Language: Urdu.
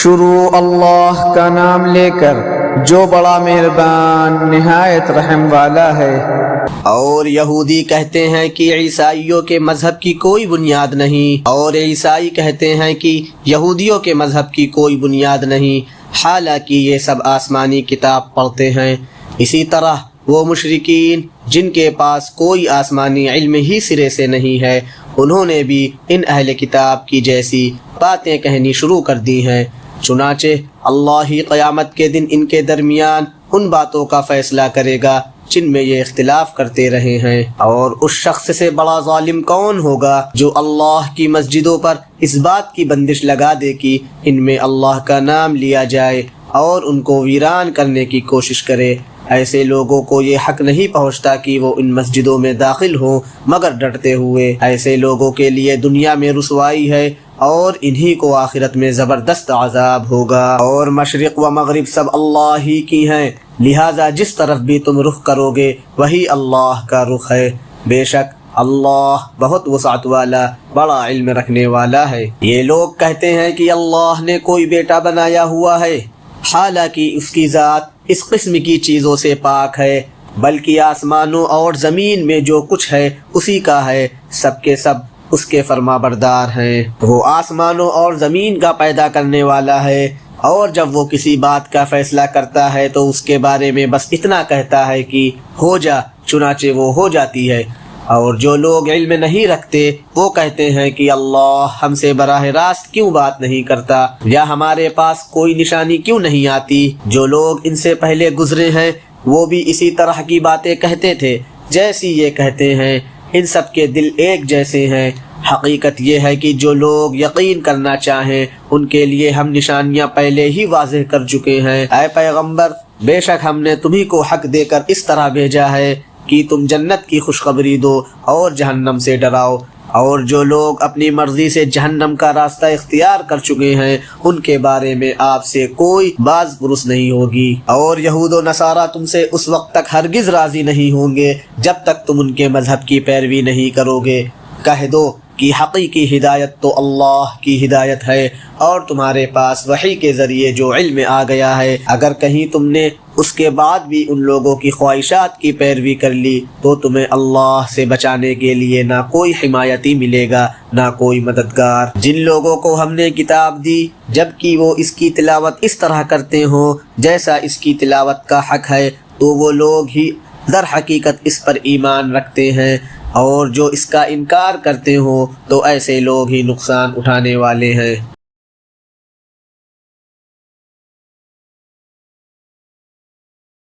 شروع اللہ کا نام لے کر جو بڑا مہربان نہایت رحم والا ہے۔ اور یہودی کہتے ہیں کہ عیسائیوں کے مذہب کی کوئی بنیاد نہیں، اور عیسائی کہتے ہیں کہ یہودیوں کے مذہب کی کوئی بنیاد نہیں، حالانکہ یہ سب آسمانی کتاب پڑھتے ہیں۔ اسی طرح وہ مشرکین جن کے پاس کوئی آسمانی علم ہی سرے سے نہیں ہے، انہوں نے بھی ان اہل کتاب کی جیسی باتیں کہنی شروع کر دی ہیں۔ چنانچہ اللہ ہی قیامت کے دن ان کے درمیان ان باتوں کا فیصلہ کرے گا جن میں یہ اختلاف کرتے رہے ہیں۔ اور اس شخص سے بڑا ظالم کون ہوگا جو اللہ کی مسجدوں پر اس بات کی بندش لگا دے کہ ان میں اللہ کا نام لیا جائے اور ان کو ویران کرنے کی کوشش کرے۔ ایسے لوگوں کو یہ حق نہیں پہنچتا کہ وہ ان مسجدوں میں داخل ہوں مگر ڈرتے ہوئے۔ ایسے لوگوں کے لیے دنیا میں رسوائی ہے اور انہی کو آخرت میں زبردست عذاب ہوگا۔ اور مشرق و مغرب سب اللہ ہی کی ہیں، لہذا جس طرف بھی تم رخ کرو گے وہی اللہ کا رخ ہے۔ بے شک اللہ بہت وسعت والا بڑا علم رکھنے والا ہے۔ یہ لوگ کہتے ہیں کہ اللہ نے کوئی بیٹا بنایا ہوا ہے، حالانکہ اس کی ذات اس قسم کی چیزوں سے پاک ہے، بلکہ آسمانوں اور زمین میں جو کچھ ہے اسی کا ہے، سب کے سب اس کے فرما بردار ہیں۔ وہ آسمانوں اور زمین کا پیدا کرنے والا ہے، اور جب وہ کسی بات کا فیصلہ کرتا ہے تو اس کے بارے میں بس اتنا کہتا ہے کہ ہو جا، چنانچہ وہ ہو جاتی ہے۔ اور جو لوگ علم نہیں رکھتے وہ کہتے ہیں کہ اللہ ہم سے براہ راست کیوں بات نہیں کرتا، یا ہمارے پاس کوئی نشانی کیوں نہیں آتی۔ جو لوگ ان سے پہلے گزرے ہیں وہ بھی اسی طرح کی باتیں کہتے تھے جیسی یہ کہتے ہیں، ان سب کے دل ایک جیسے ہیں۔ حقیقت یہ ہے کہ جو لوگ یقین کرنا چاہیں ان کے لیے ہم نشانیاں پہلے ہی واضح کر چکے ہیں۔ اے پیغمبر، بے شک ہم نے تمہیں کو حق دے کر اس طرح بھیجا ہے کہ تم جنت کی خوشخبری دو اور جہنم سے ڈراؤ، اور جو لوگ اپنی مرضی سے جہنم کا راستہ اختیار کر چکے ہیں ان کے بارے میں آپ سے کوئی باز پرس نہیں ہوگی۔ اور یہود و نصارہ تم سے اس وقت تک ہرگز راضی نہیں ہوں گے جب تک تم ان کے مذہب کی پیروی نہیں کرو گے۔ کہہ دو کہ حقیقی ہدایت تو اللہ کی ہدایت ہے، اور تمہارے پاس وحی کے ذریعے جو علم آ گیا ہے، اگر کہیں تم نے اس کے بعد بھی ان لوگوں کی خواہشات کی پیروی کر لی تو تمہیں اللہ سے بچانے کے لیے نہ کوئی حمایتی ملے گا نہ کوئی مددگار۔ جن لوگوں کو ہم نے کتاب دی جبکہ وہ اس کی تلاوت اس طرح کرتے ہوں جیسا اس کی تلاوت کا حق ہے، تو وہ لوگ ہی در حقیقت اس پر ایمان رکھتے ہیں، اور جو اس کا انکار کرتے ہوں تو ایسے لوگ ہی نقصان اٹھانے والے ہیں۔